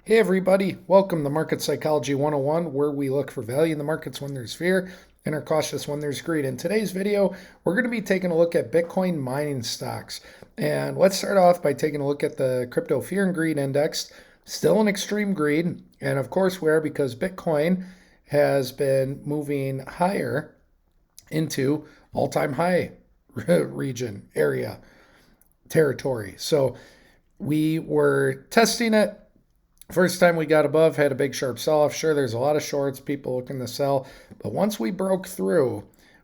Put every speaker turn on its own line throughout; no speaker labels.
Hey everybody, welcome to Market Psychology 101, where we look for value in the markets when there's fear and are cautious when there's greed. In today's video, we're going to be taking a look at Bitcoin mining stocks. And let's start off by taking a look at the crypto fear and greed index. Still in extreme greed, and of course we are because Bitcoin has been moving higher into all-time high region, area, territory. So we were testing it. First time we got above, had a big sharp sell-off. Sure, there's a lot of shorts, people looking to sell. But once we broke through,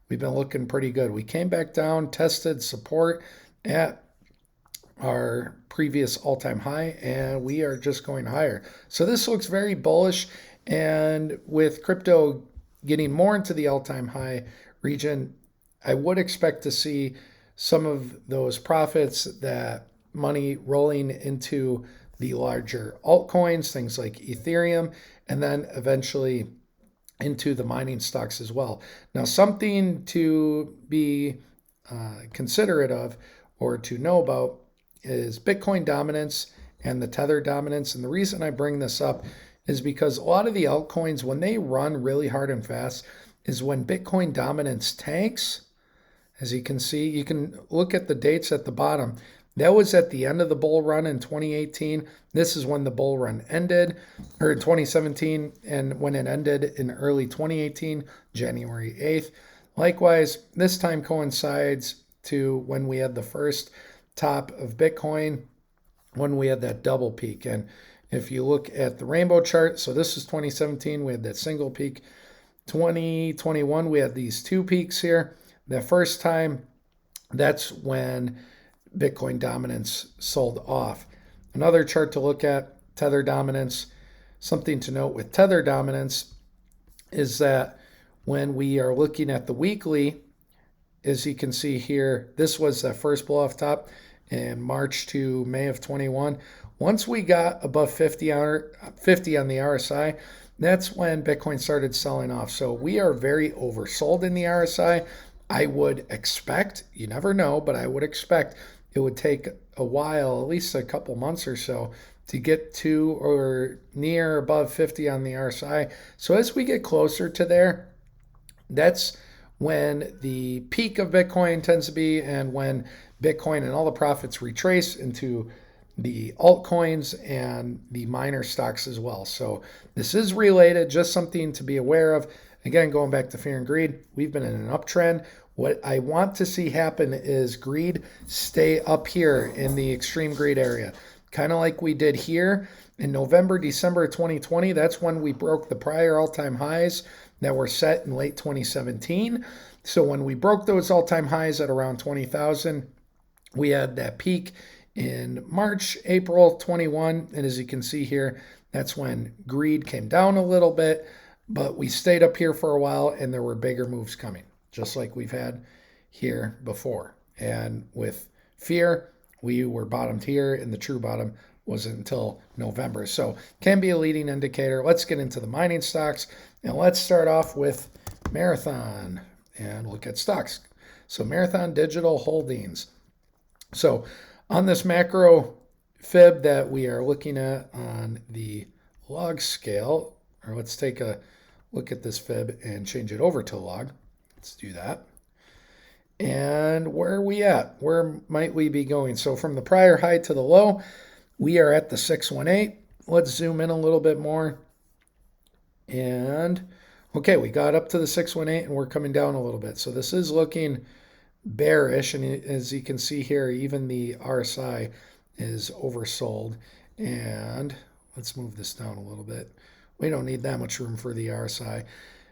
we've been looking pretty good. We came back down, tested support at our previous all-time high, and we are just going higher. So this looks very bullish. And with crypto getting more into the all-time high region, I would expect to see some of those profits, that money rolling into the larger altcoins, things like Ethereum, and then eventually into the mining stocks as well. Now, something to be considerate of or to know about is Bitcoin dominance and the Tether dominance. And the reason I bring this up is because a lot of the altcoins, when they run really hard and fast, is when Bitcoin dominance tanks. As you can see, you can look at the dates at the bottom. That was at the end of the bull run in 2018. This is when the bull run ended, or in 2017, and when it ended in early 2018, January 8th. Likewise, this time coincides to when we had the first top of Bitcoin, when we had that double peak. And if you look at the rainbow chart, so this is 2017, we had that single peak. 2021, we had these two peaks here. The first time, that's when Bitcoin dominance sold off. Another chart to look at, Tether dominance. Something to note with Tether dominance is that when we are looking at the weekly, as you can see here, this was the first blow off top in March to May of 21. Once we got above 50 on the RSI, that's when Bitcoin started selling off. So we are very oversold in the RSI. I would expect, you never know, but I would expect it would take a while, at least a couple months or so, to get to or near above 50 on the RSI. So as we get closer to there, that's when the peak of Bitcoin tends to be, and when Bitcoin and all the profits retrace into the altcoins and the miner stocks as well. So this is related, just something to be aware of. Again, going back to fear and greed, we've been in an uptrend. What I want to see happen is greed stay up here in the extreme greed area, kind of like we did here in November, December 2020. That's when we broke the prior all-time highs that were set in late 2017. So when we broke those all-time highs at around 20,000, we had that peak in March, April 21. And as you can see here, that's when greed came down a little bit. But we stayed up here for a while, and there were bigger moves coming, just like we've had here before. And with fear, we were bottomed here, and the true bottom wasn't until November. So can be a leading indicator. Let's get into the mining stocks, and let's start off with Marathon and look at stocks. So Marathon Digital Holdings. So on this macro fib that we are looking at on the log scale, or let's take a look at this fib and change it over to log. Let's do that. And where are we at? Where might we be going? So from the prior high to the low, we are at the 618. Let's zoom in a little bit more. And okay, we got up to the 618 and we're coming down a little bit. So this is looking bearish. And as you can see here, even the RSI is oversold. And let's move this down a little bit. We don't need that much room for the RSI.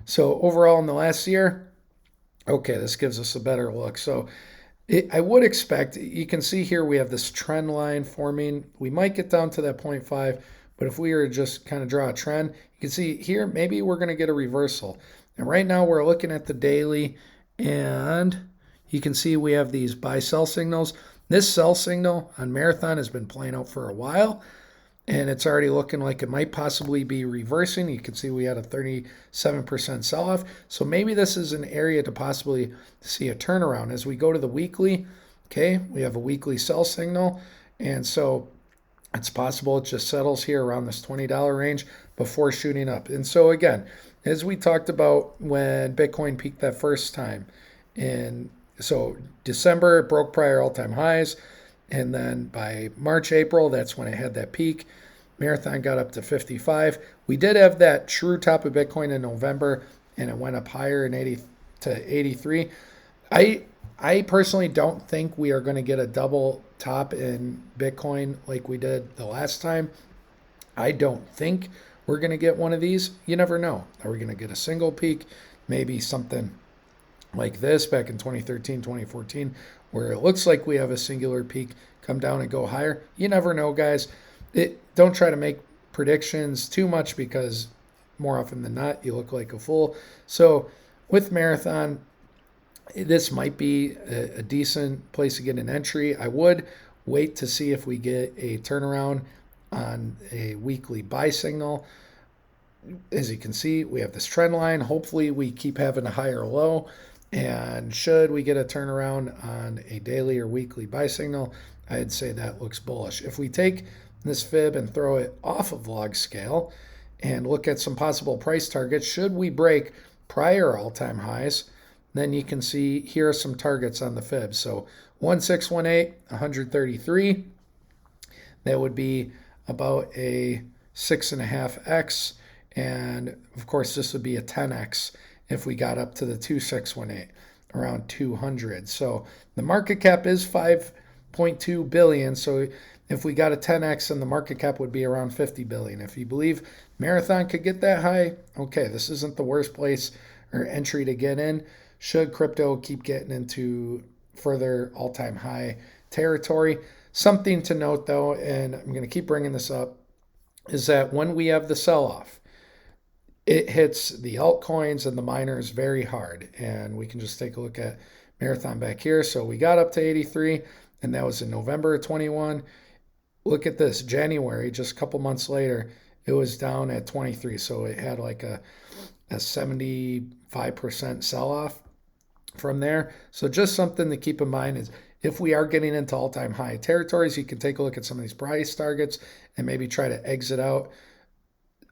So overall in the last year, okay, this gives us a better look. So I would expect, you can see here we have this trend line forming. We might get down to that 0.5, but if we were to just kind of draw a trend, you can see here, maybe we're going to get a reversal. And right now we're looking at the daily, and you can see we have these buy-sell signals. This sell signal on Marathon has been playing out for a while, and it's already looking like it might possibly be reversing. You can see we had a 37% sell-off. So maybe this is an area to possibly see a turnaround. As we go to the weekly, okay, we have a weekly sell signal. And so It's possible it just settles here around this $20 range before shooting up. And so again, as we talked about when Bitcoin peaked that first time, in so December it broke prior all-time highs, and then by March, April, that's when it had that peak. Marathon got up to 55. We did have that true top of Bitcoin in November, and it went up higher in 80 to 83. I personally don't think we are going to get a double top in Bitcoin like we did the last time. I don't think we're going to get one of these. You never know. Are we going to get a single peak? Maybe something like this back in 2013, 2014, where it looks like we have a singular peak, come down and go higher. You never know, guys. Don't try to make predictions too much, because more often than not, you look like a fool. So with Marathon, this might be a decent place to get an entry. I would wait to see if we get a turnaround on a weekly buy signal. As you can see, we have this trend line. Hopefully we keep having a higher low. And should we get a turnaround on a daily or weekly buy signal, I'd say that looks bullish. If we take this fib and throw it off of log scale and look at some possible price targets, should we break prior all-time highs, then you can see here are some targets on the fib. So 1618, 133. That would be about a 6.5x. And of course, this would be a 10x if we got up to the 2618, around 200. So the market cap is 5.2 billion. So if we got a 10x, then the market cap would be around 50 billion. If you believe Marathon could get that high, okay, this isn't the worst place or entry to get in. Should crypto keep getting into further all-time high territory. Something to note though, and I'm going to keep bringing this up, is that when we have the sell-off, it hits the altcoins and the miners very hard. And we can just take a look at Marathon back here. So we got up to 83, and that was in November of 21. Look at this, January, just a couple months later, it was down at 23. So it had like a 75% sell-off from there. So just something to keep in mind is if we are getting into all-time high territories, you can take a look at some of these price targets and maybe try to exit out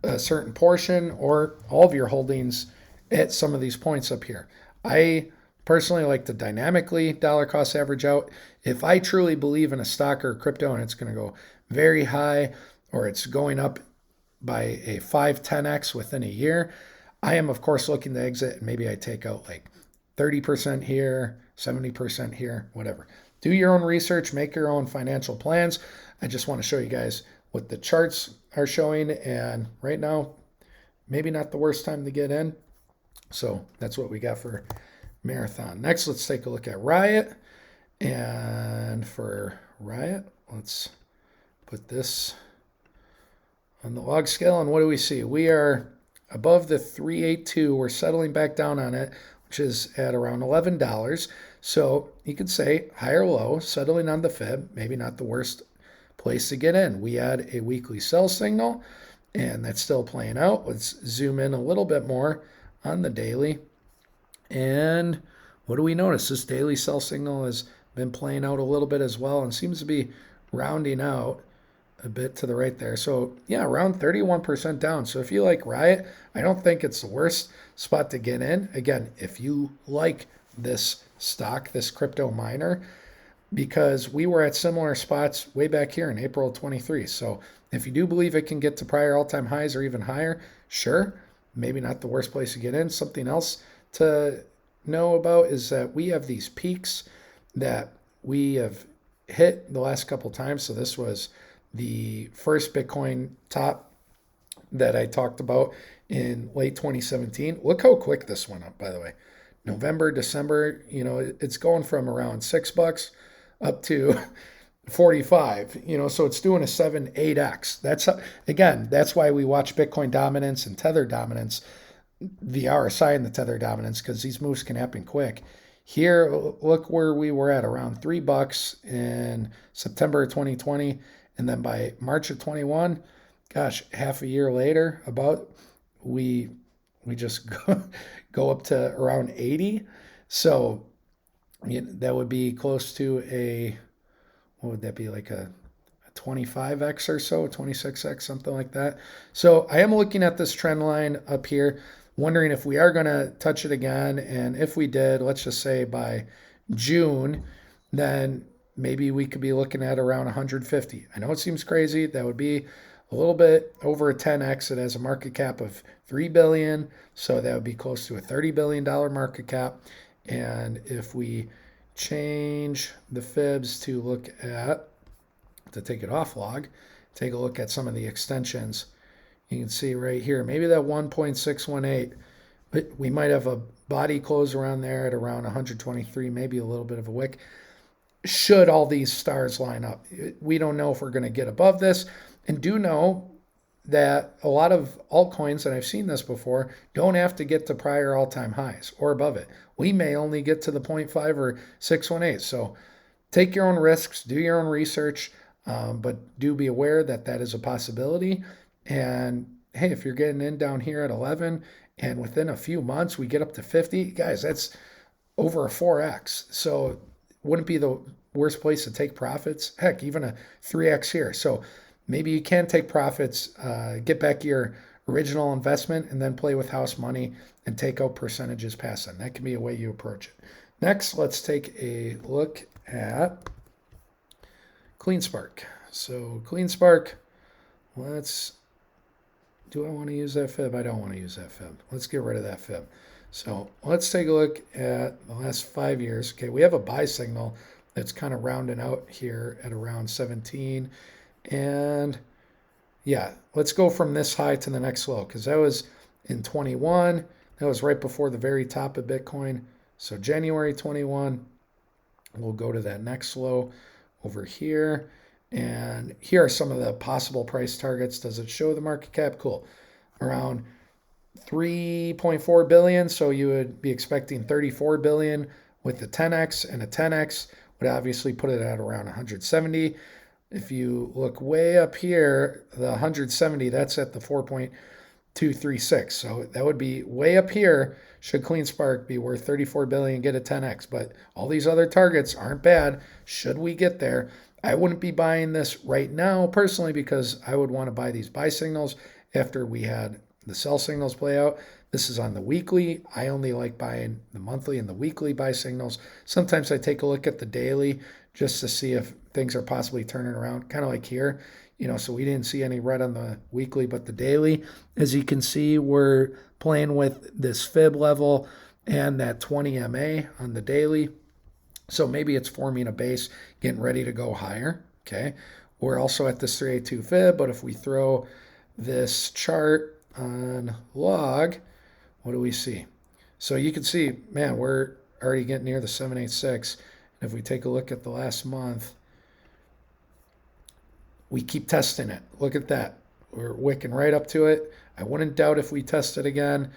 a certain portion or all of your holdings at some of these points up here. I personally like to dynamically dollar cost average out. If I truly believe in a stock or crypto and it's going to go very high, or it's going up by a 5-10x within a year, I am of course looking to exit, and maybe I take out like 30% here, 70% here, whatever. Do your own research, make your own financial plans. I just want to show you guys what the charts are showing, and right now, maybe not the worst time to get in. So that's what we got for Marathon. Next, let's take a look at Riot. And for Riot, let's put this on the log scale. And what do we see? We are above the 382. We're settling back down on it, which is at around $11. So you could say higher low, settling on the fib, maybe not the worst place to get in. We had a weekly sell signal, and that's still playing out. Let's zoom in a little bit more on the daily. And what do we notice? This daily sell signal has been playing out a little bit as well and seems to be rounding out a bit to the right there. So yeah, around 31% down. So if you like Riot, I don't think it's the worst spot to get in. Again, if you like this stock, this crypto miner, because we were at similar spots way back here in April of 23. So if you do believe it can get to prior all-time highs or even higher, sure, maybe not the worst place to get in. Something else to know about is that we have these peaks that we have hit the last couple times. So this was the first Bitcoin top that I talked about in late 2017. Look how quick this went up, by the way. November, December, it's going from around $6 up to 45, so it's doing a 7-8x. That's why we watch Bitcoin dominance and Tether dominance, the RSI and the Tether dominance, because these moves can happen quick. Here, look where we were at, around $3 in September of 2020, and then by March of 21, gosh, half a year later, we just go up to around 80. So that would be close to what would that be, like a 25x or so, 26x, something like that. So I am looking at this trend line up here, wondering if we are going to touch it again. And if we did, let's just say by June, then maybe we could be looking at around 150. I know it seems crazy. That would be a little bit over a 10x. It has a market cap of 3 billion, so that would be close to a $30 billion market cap. And if we change the fibs to look at, to take it off log, take a look at some of the extensions. You can see right here, maybe that 1.618, but we might have a body close around there at around 123, maybe a little bit of a wick. Should all these stars line up, we don't know if we're going to get above this, and do know that a lot of altcoins, and I've seen this before, don't have to get to prior all-time highs or above it. We may only get to the 0.5 or 618. So take your own risks, do your own research, but do be aware that that is a possibility. And hey, if you're getting in down here at 11 and within a few months we get up to 50, guys, that's over a 4x. So wouldn't be the worst place to take profits. Heck, even a 3x here. So maybe you can take profits, get back your original investment, and then play with house money and take out percentages past them. That can be a way you approach it. Next, let's take a look at CleanSpark. So CleanSpark, do I want to use that fib? I don't want to use that fib. Let's get rid of that fib. So let's take a look at the last 5 years. Okay, we have a buy signal that's kind of rounding out here at around 17. And yeah, let's go from this high to the next low, because that was in 21. That was right before the very top of Bitcoin. So January 21, we'll go to that next low over here. And here are some of the possible price targets. Does it show the market cap? Cool. Around 3.4 billion. So you would be expecting 34 billion with the 10x, and a 10x would obviously put it at around 170. If you look way up here, the 170, that's at the 4.236. So that would be way up here should CleanSpark be worth 34 billion and get a 10x. But all these other targets aren't bad should we get there. I wouldn't be buying this right now personally, because I would want to buy these buy signals after we had the sell signals play out. This is on the weekly. I only like buying the monthly and the weekly buy signals. Sometimes I take a look at the daily just to see if things are possibly turning around, kind of like here. So we didn't see any red on the weekly, but the daily, as you can see, we're playing with this fib level and that 20 MA on the daily. So maybe it's forming a base, getting ready to go higher. Okay. We're also at this 382 fib, but if we throw this chart on log, what do we see? So you can see, man, we're already getting near the 786. And if we take a look at the last month, we keep testing it. Look at that. We're wicking right up to it. I wouldn't doubt if we test it again.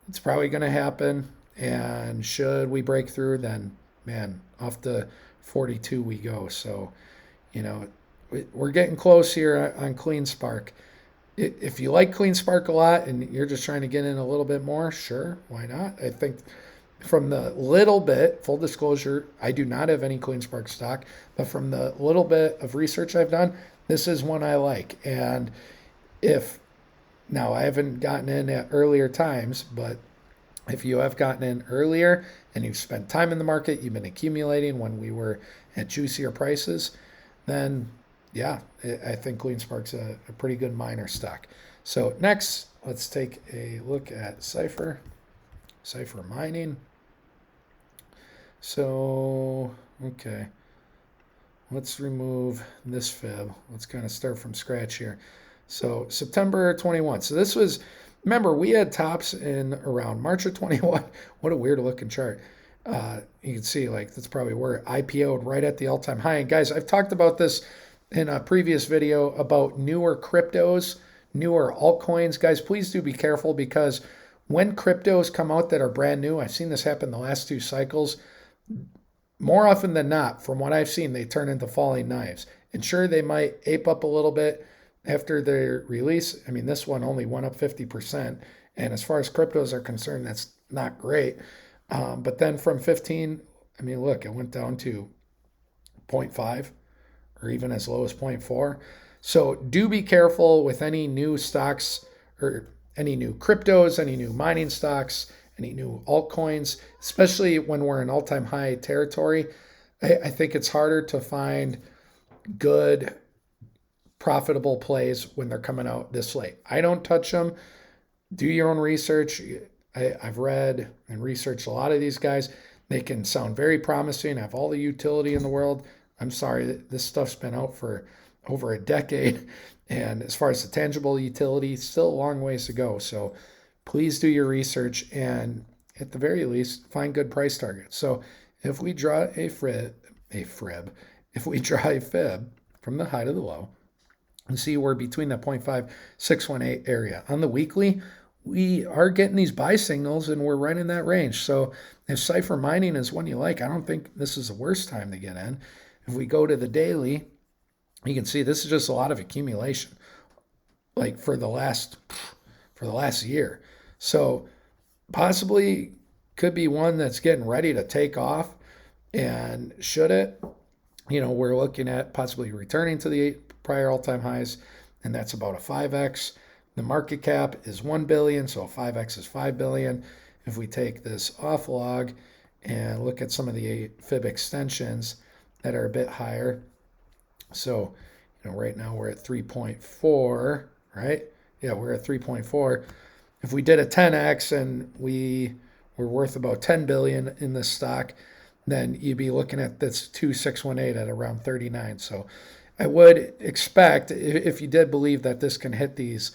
It's probably going to happen. And should we break through, then, man, off the 42 we go. So, we're getting close here on CleanSpark. If you like CleanSpark a lot and you're just trying to get in a little bit more, sure, why not? I think from the little bit, full disclosure, I do not have any CleanSpark stock, but from the little bit of research I've done, this is one I like. And now I haven't gotten in at earlier times, but if you have gotten in earlier and you've spent time in the market, you've been accumulating when we were at juicier prices, then yeah, I think CleanSpark's a pretty good miner stock. So next, let's take a look at Cipher Mining. So, okay, let's remove this fib. Let's kind of start from scratch here. So September 21. So this was, remember, we had tops in around March of 21. What a weird looking chart. You can see, like, that's probably where it IPO'd right at the all-time high. And guys, I've talked about this in a previous video about newer cryptos, newer altcoins. Guys, please do be careful, because when cryptos come out that are brand new, I've seen this happen the last 2 cycles, more often than not, from what I've seen, they turn into falling knives. And sure, they might ape up a little bit after their release. I mean, this one only went up 50%. And as far as cryptos are concerned, that's not great. But then from 15, I mean, look, it went down to 0.5 or even as low as 0.4. So do be careful with any new stocks or any new cryptos, any new mining stocks, any new altcoins, especially when we're in all-time high territory. I think it's harder to find good, profitable plays when they're coming out this late. I don't touch them. Do your own research. I've read and researched a lot of these guys. They can sound very promising, have all the utility in the world. I'm sorry, this stuff's been out for over a decade. And as far as the tangible utility, still a long ways to go. So please do your research and at the very least, find good price targets. So if we draw if we draw a fib from the high to the low, and see we're between that 0.5618 area. On the weekly, we are getting these buy signals and we're right in that range. So if Cipher Mining is one you like, I don't think this is the worst time to get in. If we go to the daily, you can see this is just a lot of accumulation, like for the last year. So possibly could be one that's getting ready to take off. And should it, we're looking at possibly returning to the prior all-time highs, and that's about a 5x. The market cap is 1 billion, so 5x is 5 billion. If we take this off log and look at some of the fib extensions that are a bit higher, so right now we're at 3.4, right? Yeah, we're at 3.4. If we did a 10x and we were worth about 10 billion in this stock, then you'd be looking at this 2618 at around 39. So I would expect, if you did believe that this can hit these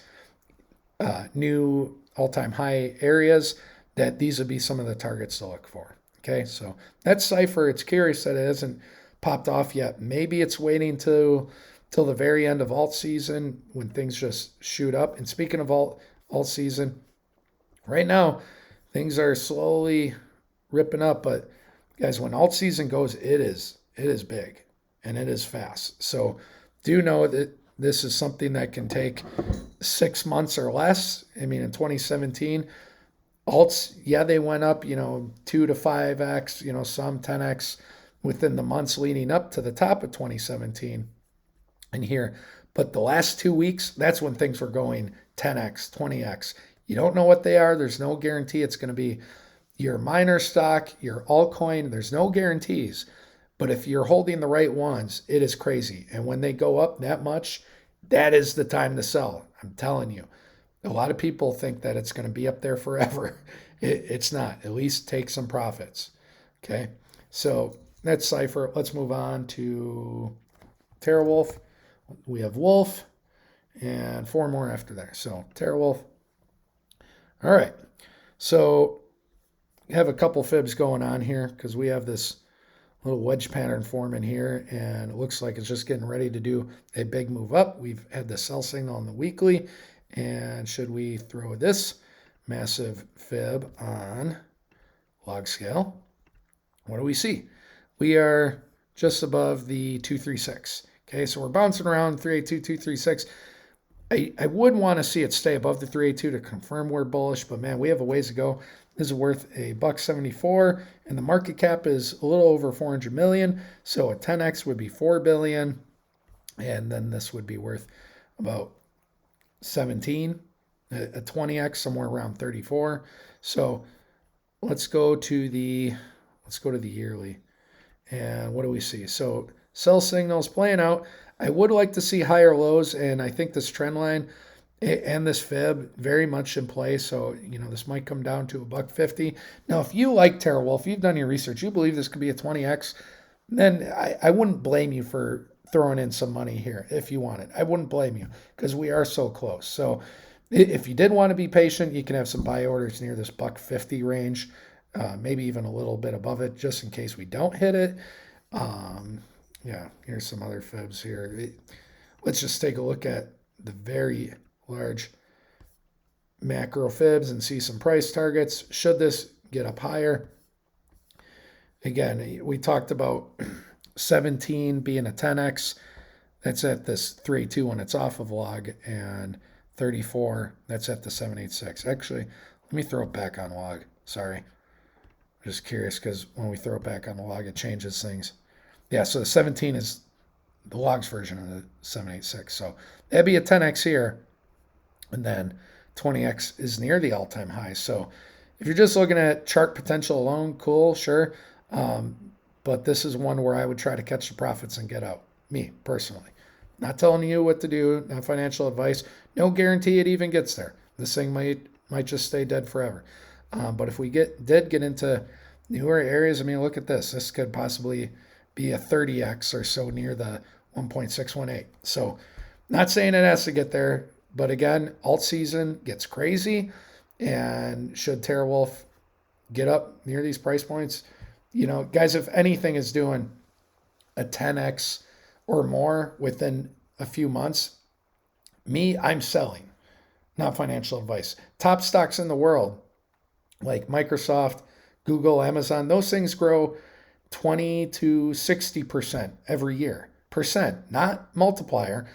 new all-time high areas, that these would be some of the targets to look for. Okay, so that's Cipher. It's curious that it hasn't popped off yet. Maybe it's waiting till the very end of alt season when things just shoot up. And speaking of alt season, right now things are slowly ripping up, but guys, when alt season goes, it is big and it is fast. So do know that this is something that can take 6 months or less. I mean, in 2017, alts, yeah, they went up, 2 to 5x, some 10x within the months leading up to the top of 2017 and here. But the last 2 weeks, that's when things were going 10x, 20x. You don't know what they are. There's no guarantee it's going to be your miner stock, your altcoin. There's no guarantees. But if you're holding the right ones, it is crazy. And when they go up that much, that is the time to sell. I'm telling you. A lot of people think that it's going to be up there forever. It's not. At least take some profits. Okay. So that's Cipher. Let's move on to Terawulf. We have Wolf and 4 more after that. So Terawulf. All right. So we have a couple fibs going on here because we have this little wedge pattern forming here, and it looks like it's just getting ready to do a big move up. We've had the sell signal on the weekly, and should we throw this massive fib on log scale, what do we see? We are just above the 236. Okay, so we're bouncing around 382, 236. I would want to see it stay above the 382 to confirm we're bullish, but man, we have a ways to go. This is worth $1.74, and the market cap is a little over 400 million. So a 10x would be 4 billion, and then this would be worth about 17. A 20x somewhere around 34. So let's go to the yearly, and what do we see? So sell signals playing out. I would like to see higher lows, and I think this trend line and this fib very much in play. So, this might come down to $1.50. Now, if you like Terawulf, you've done your research, you believe this could be a 20x, then I wouldn't blame you for throwing in some money here if you want it. I wouldn't blame you because we are so close. So if you did want to be patient, you can have some buy orders near this $1.50 range, maybe even a little bit above it just in case we don't hit it. Yeah, here's some other fibs here. Let's just take a look at the very large macro fibs and see some price targets. Should this get up higher? Again, we talked about 17 being a 10x. That's at this 382 when it's off of log, and 34, that's at the 786. Actually, let me throw it back on log. Sorry. I'm just curious because when we throw it back on the log, it changes things. Yeah, so the 17 is the logs version of the 786. So that'd be a 10x here, and then 20x is near the all-time high. So if you're just looking at chart potential alone, cool, sure. But this is one where I would try to catch the profits and get out, me personally. Not telling you what to do, not financial advice. No guarantee it even gets there. This thing might just stay dead forever. But if we did get into newer areas, I mean, look at this. This could possibly be a 30x or so near the 1.618. So not saying it has to get there, but again, alt season gets crazy. And should Terawulf get up near these price points, you know, guys, if anything is doing a 10x or more within a few months, I'm selling, not financial advice. Top stocks in the world, like Microsoft, Google, Amazon, those things grow 20 to 60% every year. Percent, not multiplier.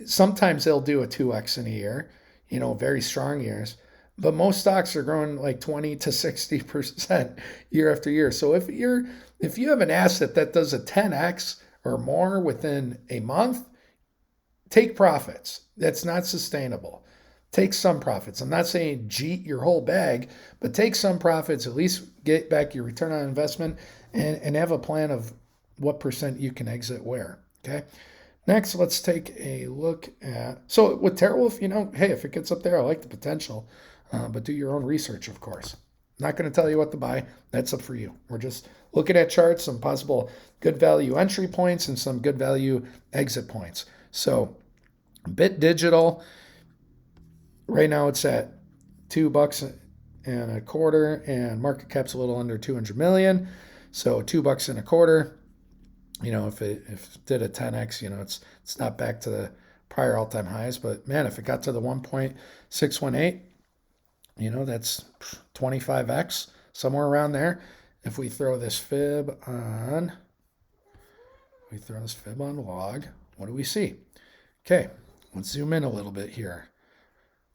Sometimes they'll do a 2x in a year, you know, very strong years. But most stocks are growing like 20 to 60% year after year. So if you have an asset that does a 10x or more within a month, take profits. That's not sustainable. Take some profits. I'm not saying jeet your whole bag, but take some profits, at least get back your return on investment and have a plan of what percent you can exit where. Okay. Next, let's take a look at, so with Terawulf, you know, hey, if it gets up there, I like the potential, but do your own research, of course. Not going to tell you what to buy. That's up for you. We're just looking at charts, some possible good value entry points and some good value exit points. So Bit Digital, right now it's at $2.25, and market cap's a little under 200 million. So $2.25. You know, if it did a 10x, you know, it's not back to the prior all-time highs, but man, if it got to the 1.618, you know, that's 25x, somewhere around there. If we throw this fib on, log, what do we see? Okay, let's zoom in a little bit here.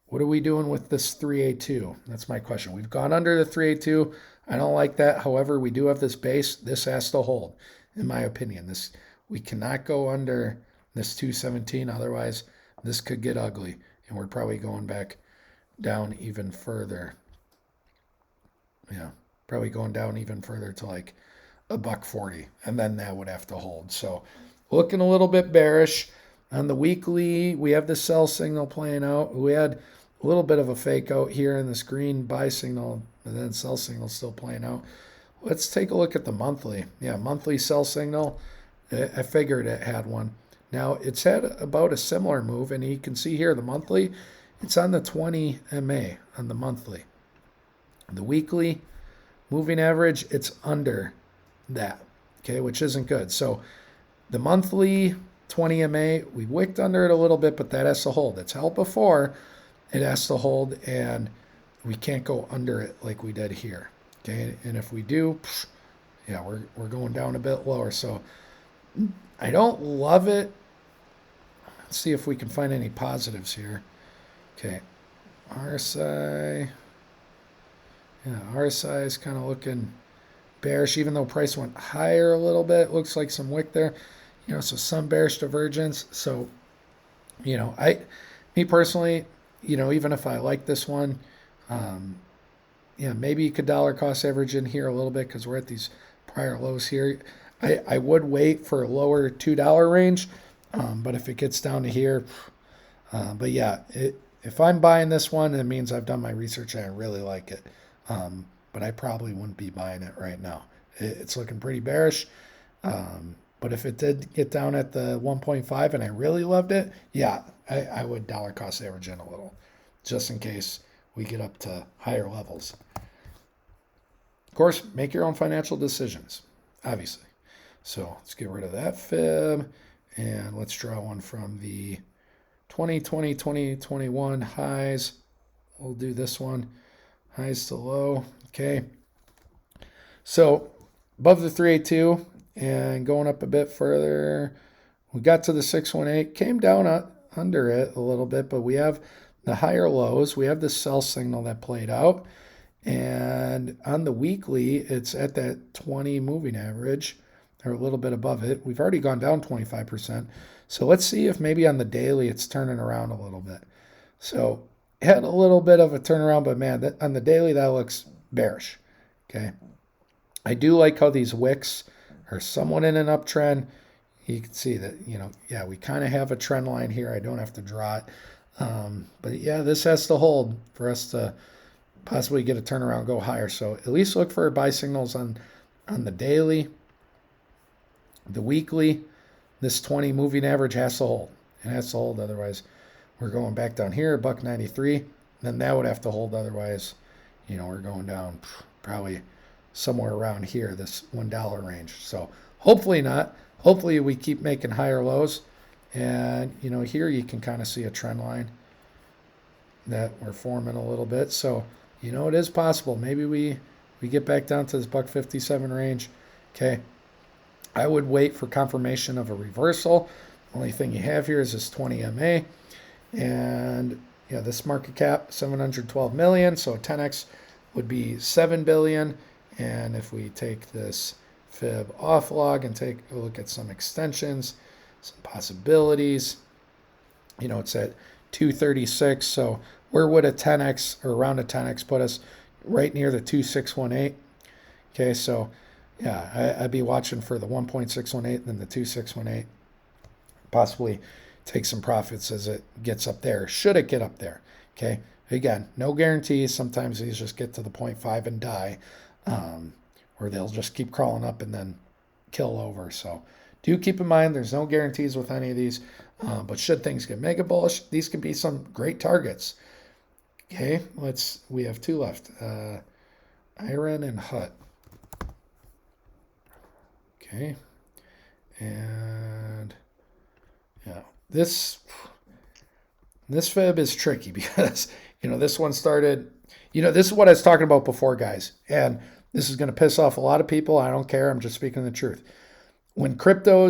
What are we doing with this 382? That's my question. We've gone under the 382. I don't like that. However, we do have this base. This has to hold, in my opinion. We cannot go under this 217. Otherwise, this could get ugly, and we're probably going back down even further. Yeah, probably going down even further to like $1.40, and then that would have to hold. So looking a little bit bearish. On the weekly, we have the sell signal playing out. We had a little bit of a fake out here in this green buy signal, and then sell signal still playing out. Let's take a look at the monthly. Yeah, monthly sell signal. I figured it had one. Now, it's had about a similar move, and you can see here the monthly, it's on the 20 MA on the monthly. The weekly moving average, it's under that, okay, which isn't good. So the monthly 20 MA, we wicked under it a little bit, but that has to hold. It's held before, it has to hold, and we can't go under it like we did here. Okay, and if we do, yeah, we're going down a bit lower. So I don't love it. Let's see if we can find any positives here. Okay, RSI. Yeah, RSI is kind of looking bearish, even though price went higher a little bit. Looks like some wick there. You know, so some bearish divergence. So, you know, me personally, you know, even if I like this one, yeah, maybe you could dollar cost average in here a little bit because we're at these prior lows here. I would wait for a lower $2 range, but if it gets down to here, but yeah, if I'm buying this one, it means I've done my research and I really like it. But I probably wouldn't be buying it right now. It's looking pretty bearish. But if it did get down at the 1.5 and I really loved it, yeah, I would dollar cost average in a little, just in case we get up to higher levels. Of course, make your own financial decisions, obviously. So let's get rid of that fib, and let's draw one from the 2020, 2021 highs. We'll do this one, highs to low. Okay. So above the 382 and going up a bit further, we got to the 618, came down under it a little bit, but we have the higher lows. We have the sell signal that played out. And on the weekly, it's at that 20 moving average. or a little bit above it. We've already gone down 25%. So let's see if maybe on the daily it's turning around a little bit. So had a little bit of a turnaround, but man, on the daily that looks bearish. Okay. I do like how these wicks are somewhat in an uptrend. You can see that, yeah, we kind of have a trend line here. I don't have to draw it. But yeah, this has to hold for us to possibly get a turnaround, go higher. So at least look for buy signals on the daily, the weekly. This 20 moving average has to hold. It has to hold, otherwise we're going back down here, $1.93. Then that would have to hold, otherwise, we're going down probably somewhere around here, this $1 range. So hopefully not. Hopefully we keep making higher lows. And, here you can kind of see a trend line that we're forming a little bit. So, it is possible. Maybe we get back down to this $1.57 range. Okay. I would wait for confirmation of a reversal. Only thing you have here is this 20 MA. And, yeah, this market cap, 712 million. So 10x would be 7 billion. And if we take this fib off log and take a look at some extensions, some possibilities, it's at 236. So where would a 10x or around a 10x put us? Right near the 2618. Okay, so yeah, I'd be watching for the 1.618 and then the 2618. Possibly take some profits as it gets up there. Should it get up there? Okay, again, no guarantees. Sometimes these just get to the 0.5 and die, or they'll just keep crawling up and then kill over. So do keep in mind there's no guarantees with any of these, but should things get mega bullish, these could be some great targets. Okay, we have two left, IREN and HUT. Okay, and yeah, this fib is tricky because, this one started, this is what I was talking about before, guys, and this is going to piss off a lot of people. I don't care. I'm just speaking the truth. When crypto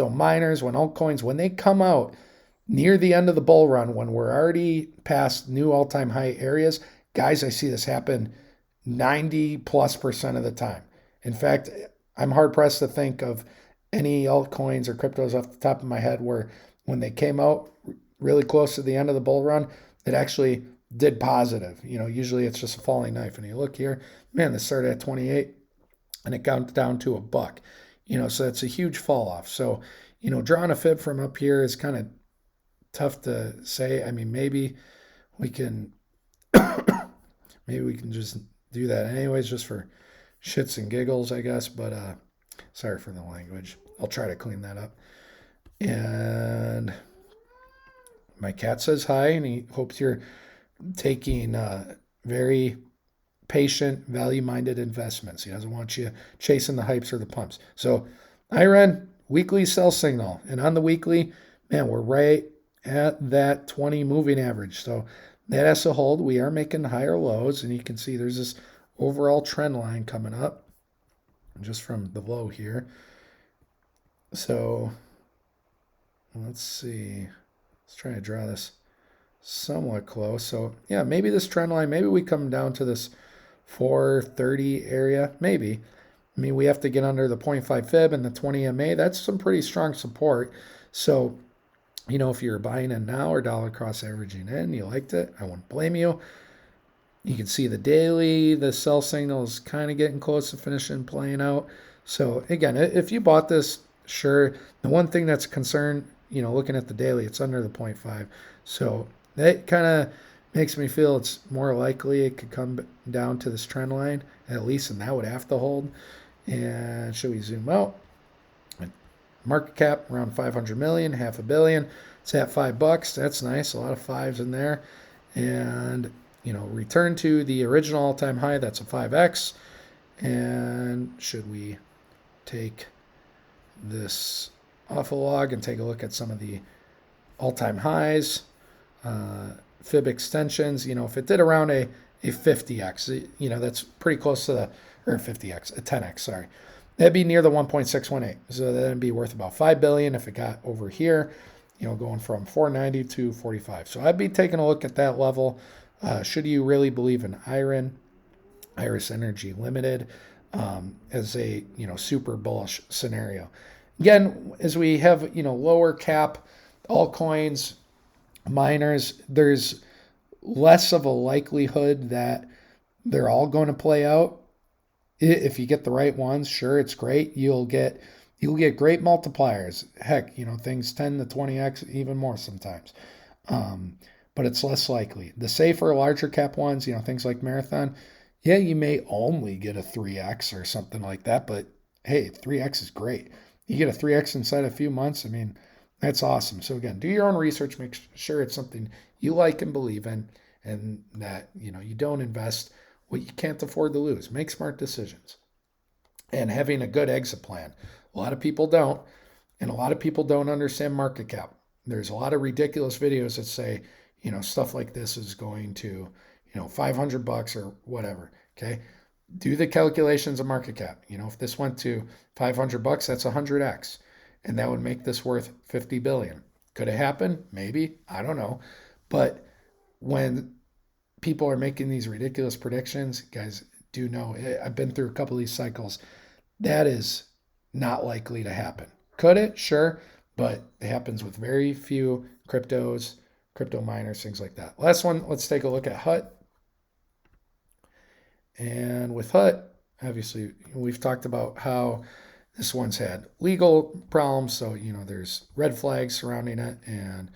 miners, when altcoins, when they come out near the end of the bull run, when we're already past new all-time high areas, guys, I see this happen 90+% of the time. In fact, I'm hard-pressed to think of any altcoins or cryptos off the top of my head where when they came out really close to the end of the bull run, it actually did positive. Usually it's just a falling knife. And you look here, man, this started at 28 and it got down to $1. So it's a huge fall off. So, drawing a fib from up here is kind of tough to say. I mean, maybe we can just do that anyways, just for shits and giggles, I guess. But sorry for the language. I'll try to clean that up. And my cat says hi, and he hopes you're taking very patient, value-minded investments. He doesn't want you chasing the hypes or the pumps. So IREN, weekly sell signal. And on the weekly, man, we're right at that 20 moving average. So that has to hold. We are making higher lows, and you can see there's this overall trend line coming up just from the low here. So let's see. Let's try to draw this somewhat close. So yeah, maybe this trend line, maybe we come down to this 430 area, maybe. I mean, we have to get under the 0.5 fib and the 20 MA. That's some pretty strong support. So, if you're buying in now or dollar cost averaging in, you liked it, I wouldn't blame you. You can see the daily, the sell signal is kind of getting close to finishing playing out. So again, if you bought this, sure. The one thing that's a concern, looking at the daily, it's under the 0.5. So that kind of makes me feel it's more likely it could come down to this trend line, at least, and that would have to hold. And should we zoom out? Market cap around 500 million, $500 million. It's at $5. That's nice. A lot of fives in there. And, return to the original all-time high. That's a 5x. And should we take this off a log and take a look at some of the all-time highs, fib extensions? If it did around a 50x, that's pretty close to or 50x, a 10x, sorry. That'd be near the 1.618. So that'd be worth about $5 billion if it got over here, going from 490 to 45. So I'd be taking a look at that level. Should you really believe in IREN, Iris Energy Limited, as a super bullish scenario. Again, as we have lower cap altcoins, miners, there's less of a likelihood that they're all going to play out. If you get the right ones, sure, it's great. You'll get great multipliers. Heck, things 10 to 20x, even more sometimes. But it's less likely. The safer, larger cap ones, things like Marathon, yeah, you may only get a 3x or something like that, but hey, 3x is great. You get a 3x inside a few months, I mean, that's awesome. So again, do your own research, make sure it's something you like and believe in, and that you don't invest what you can't afford to lose. Make smart decisions. And having a good exit plan. A lot of people don't, and a lot of people don't understand market cap. There's a lot of ridiculous videos that say, stuff like this is going to, $500 or whatever. Okay. Do the calculations of market cap. If this went to $500, that's 100x, and that would make this worth 50 billion. Could it happen? Maybe. I don't know. But when people are making these ridiculous predictions, guys, do know, I've been through a couple of these cycles. That is not likely to happen. Could it? Sure. But it happens with very few cryptos, crypto miners, things like that. Last one, let's take a look at HUT. And with HUT, obviously, we've talked about how this one's had legal problems. So, there's red flags surrounding it. And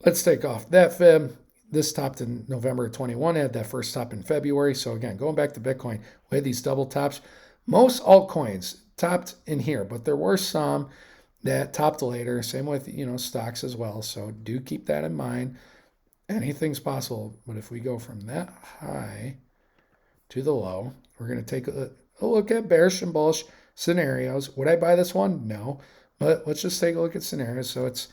let's take off that fib. This topped in November of 21, had that first top in February. So again, going back to Bitcoin, we had these double tops. Most altcoins topped in here, but there were some that topped later. Same with, stocks as well. So do keep that in mind. Anything's possible. But if we go from that high to the low, we're going to take a look at bearish and bullish scenarios. Would I buy this one? No. But let's just take a look at scenarios. So it's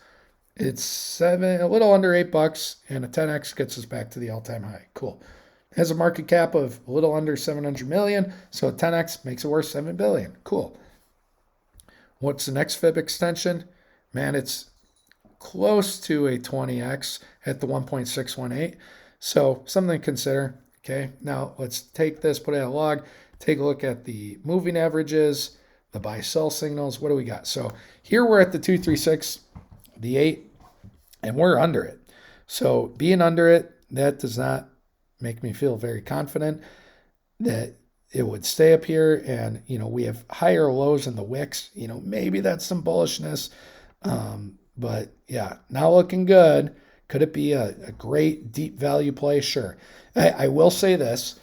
a little under $8, and a 10x gets us back to the all-time high. Cool. It has a market cap of a little under 700 million, so a 10x makes it worth 7 billion. Cool. What's the next fib extension? Man, it's close to a 20x at the 1.618. So something to consider. Okay, now let's take this, put it in a log, take a look at the moving averages, the buy-sell signals. What do we got? So here we're at the 236, the 8, and we're under it. So being under it, that does not make me feel very confident that it would stay up here. And, we have higher lows in the wicks. Maybe that's some bullishness. But yeah, not looking good. Could it be a great deep value play? Sure. I will say this,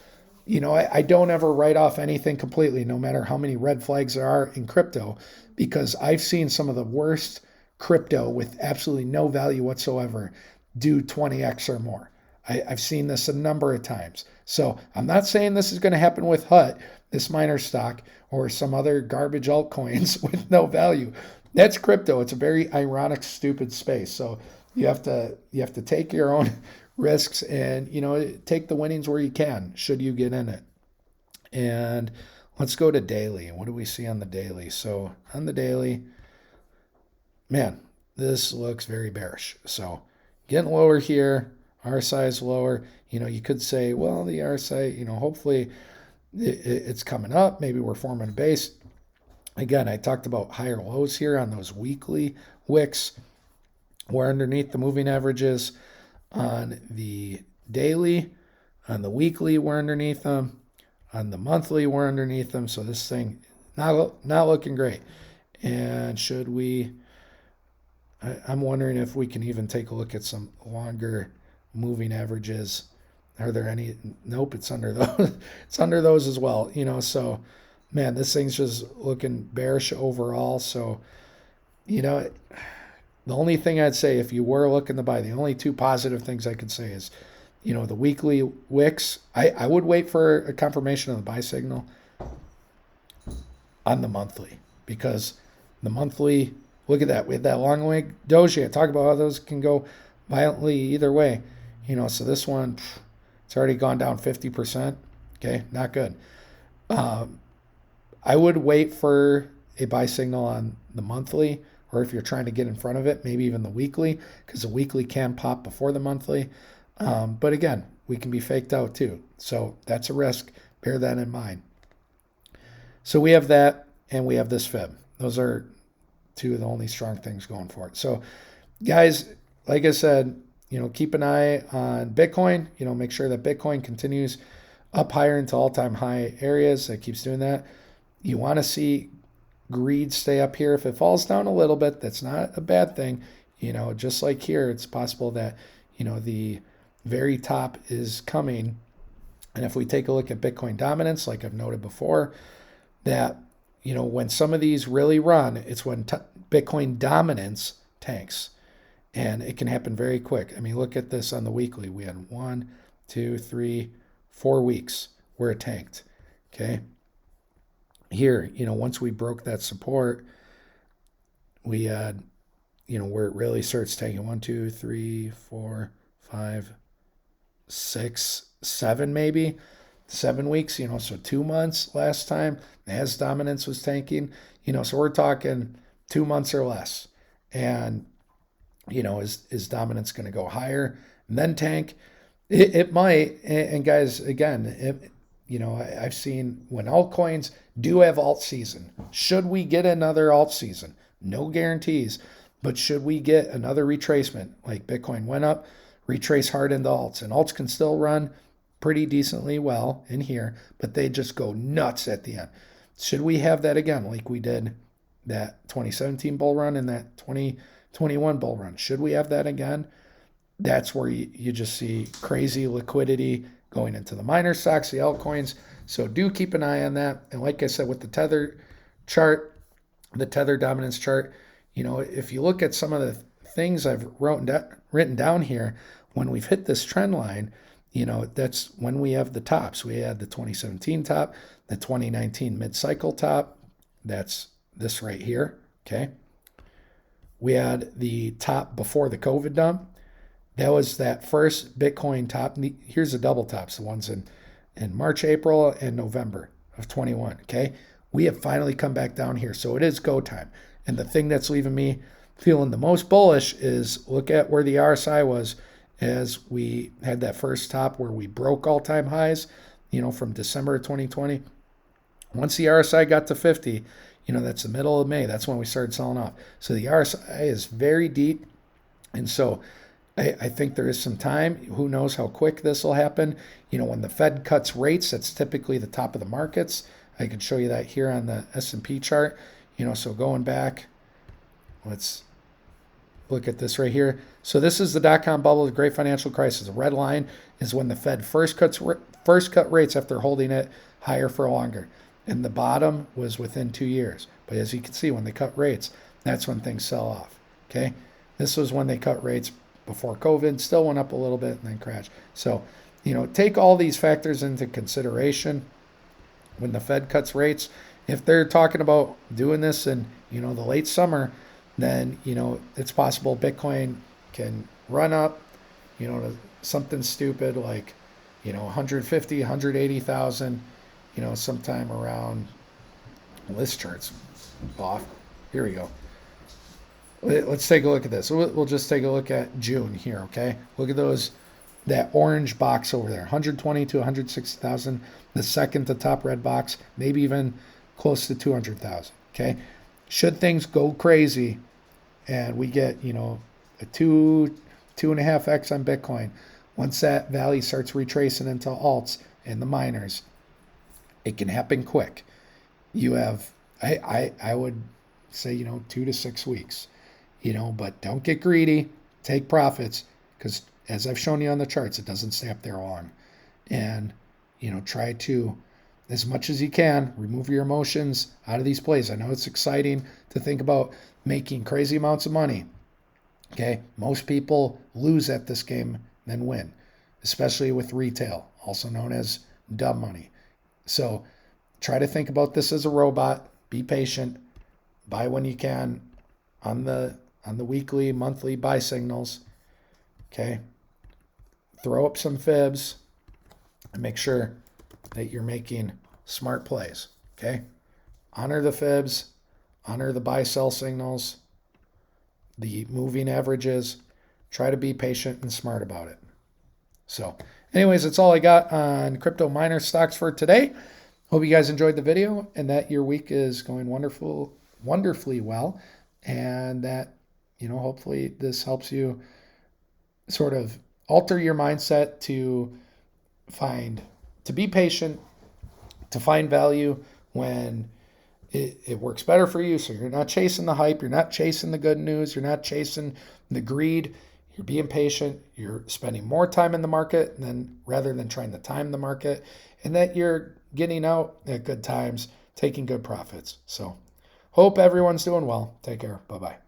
I don't ever write off anything completely, no matter how many red flags there are in crypto, because I've seen some of the worst crypto with absolutely no value whatsoever do 20x or more. I've seen this a number of times. So I'm not saying this is going to happen with HUT, this miner stock, or some other garbage altcoins with no value. That's crypto. It's a very ironic, stupid space. So you have to take your own risks and, take the winnings where you can, should you get in it. And let's go to daily. What do we see on the daily? So on the daily, man, this looks very bearish. So getting lower here, RSI is lower. You could say, well, the RSI, hopefully it's coming up. Maybe we're forming a base. Again, I talked about higher lows here on those weekly wicks. We're underneath the moving averages on the daily. On the weekly, we're underneath them. On the monthly, we're underneath them. So this thing not looking great. And should we... I'm wondering if we can even take a look at some longer moving averages. Are there any? Nope, it's under those. It's under those as well. So, man, this thing's just looking bearish overall. So, the only thing I'd say, if you were looking to buy, the only two positive things I could say is, the weekly wicks. I would wait for a confirmation of the buy signal on the monthly, because the monthly, look at that. We had that long wick doji. Talk about how those can go violently either way. So this one, it's already gone down 50%. Okay, not good. I would wait for a buy signal on the monthly, or if you're trying to get in front of it, maybe even the weekly, because the weekly can pop before the monthly. But again, we can be faked out too. So that's a risk. Bear that in mind. So we have that, and we have this fib. Those are two of the only strong things going for it. So guys, like I said, keep an eye on Bitcoin. Make sure that Bitcoin continues up higher into all-time high areas. That keeps doing that. You want to see greed stay up here. If it falls down a little bit, that's not a bad thing. Just like here, it's possible that, the very top is coming. And if we take a look at Bitcoin dominance, like I've noted before, that, when some of these really run, it's when Bitcoin dominance tanks. And it can happen very quick. I mean, look at this on the weekly. We had 1, 2, 3, 4 weeks where it tanked. Okay. Here, once we broke that support, we had, where it really starts tanking 1, 2, 3, 4, 5, 6, 7, maybe 7 weeks, so 2 months last time as dominance was tanking, so we're talking 2 months or less. And, is dominance going to go higher and then tank? It might. And guys, again, I've seen when altcoins do have alt season. Should we get another alt season? No guarantees, but should we get another retracement? Like Bitcoin went up, retrace hard into alts, and alts can still run pretty decently well in here, but they just go nuts at the end. Should we have that again, like we did that 2017 bull run and that 2021 bull run? Should we have that again? That's where you just see crazy liquidity going into the miner stocks, the altcoins. So do keep an eye on that. And like I said, with the tether chart, the tether dominance chart, if you look at some of the things I've written down here, when we've hit this trend line, that's when we have the tops. We had the 2017 top, the 2019 mid-cycle top. That's this right here, okay? We had the top before the COVID dump. That was that first Bitcoin top. Here's the double tops, the ones in March, April, and November of 21, okay? We have finally come back down here, so it is go time. And the thing that's leaving me feeling the most bullish is look at where the RSI was as we had that first top where we broke all-time highs, from December of 2020. Once the RSI got to 50, that's the middle of May. That's when we started selling off. So the RSI is very deep. And so I think there is some time. Who knows how quick this will happen. When the Fed cuts rates, that's typically the top of the markets. I can show you that here on the S&P chart. So going back, let's look at this right here. So this is the dot-com bubble, the great financial crisis. The red line is when the Fed first cut rates after holding it higher for longer. And the bottom was within 2 years. But as you can see, when they cut rates, that's when things sell off. Okay? This was when they cut rates before COVID, still went up a little bit and then crashed. So, take all these factors into consideration when the Fed cuts rates. If they're talking about doing this in, the late summer, then, it's possible Bitcoin can run up, to something stupid like, 150, 180,000, sometime around, well, this chart's off. Here we go. Let's take a look at this. We'll just take a look at June here, okay? Look at that orange box over there, 120 to 160,000. The second to top red box, maybe even close to 200,000, okay? Should things go crazy and we get, a 2.5x on Bitcoin, once that value starts retracing into alts and the miners, it can happen quick. You have, I would say, 2 to 6 weeks. But don't get greedy, take profits, because as I've shown you on the charts, it doesn't stay up there long. And, try to, as much as you can, remove your emotions out of these plays. I know it's exciting to think about making crazy amounts of money. Okay, most people lose at this game than win, especially with retail, also known as dumb money. So try to think about this as a robot, be patient, buy when you can on the weekly, monthly buy signals, okay? Throw up some fibs and make sure that you're making smart plays, okay? Honor the fibs, honor the buy-sell signals, the moving averages. Try to be patient and smart about it. So anyways, that's all I got on crypto miner stocks for today. Hope you guys enjoyed the video and that your week is going wonderfully well, and that, hopefully this helps you sort of alter your mindset to be patient, to find value when it works better for you. So you're not chasing the hype, you're not chasing the good news, you're not chasing the greed. You're being patient, you're spending more time in the market rather than trying to time the market, and that you're getting out at good times, taking good profits. So hope everyone's doing well. Take care. Bye-bye.